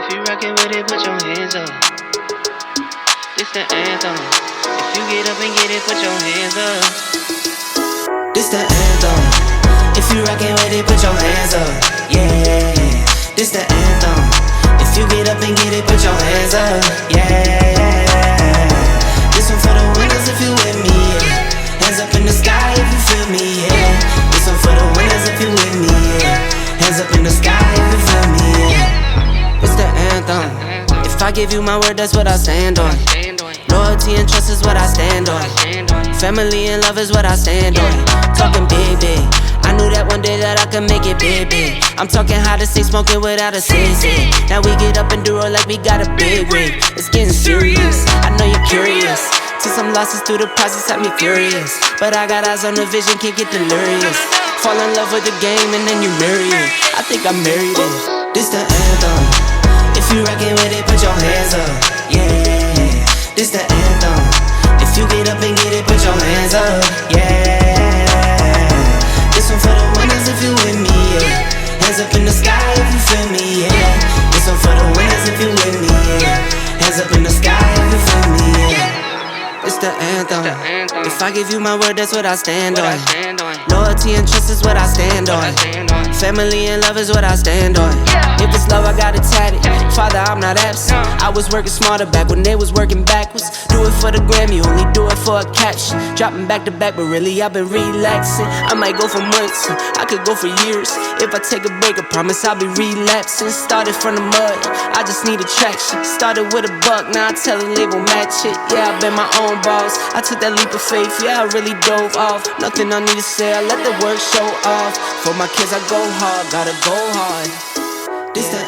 If you rockin' with it, put your hands up. This the anthem. If you get up and get it, put your hands up. This the anthem. If you rockin' with it, put your hands up. Yeah, this the anthem. If you get up and get it, put your hands up. Yeah, this one for the winners if you with me. Yeah. Hands up in the sky if you feel me. Yeah, this one for the winners if you with me. Yeah. Hands up in the sky if you feel me. Yeah. It's the anthem. If I give you my word, that's what I stand on. Loyalty and trust is what I stand on. Family and love is what I stand on. Talking big, big. I knew that one day that I could make it big, big. I'm talking how to stay smoking without a sissy. Now we get up and do it like we got a big rig. It's getting serious, I know you're curious. Took some losses through the process, had me furious. But I got eyes on the vision, can't get delirious. Fall in love with the game and then you marry it. I think I married it. This the anthem. If you rockin' with it, put your hands up. Yeah, this the anthem. If you get up and get it, put your hands up. Yeah, this one for the winners if you with me. Yeah, hands up in the sky if you feel me. Yeah, this one for the winners if you with me. Yeah, hands up in the sky if you feel me. Yeah, it's the anthem. If I give you my word, that's what I stand on. Loyalty and trust is what I stand on. Family and love is what I stand on. If it's love, I got it tatted. Father, I'm not absent. I was working smarter back when they was working backwards. Do it for the gram, you only do it for a caption. Dropping back to back, but really I've been relaxing. I might go for months, I could go for years. If I take a break, I promise I'll be relapsing. Started from the mud, I just need attraction. Started with a buck, now I tell the label match it. Yeah, I've been my own boss. I took that leap of faith, yeah, I really dove off. Nothing I need to say, I let the work show off. For my kids, I go hard, gotta go hard. This the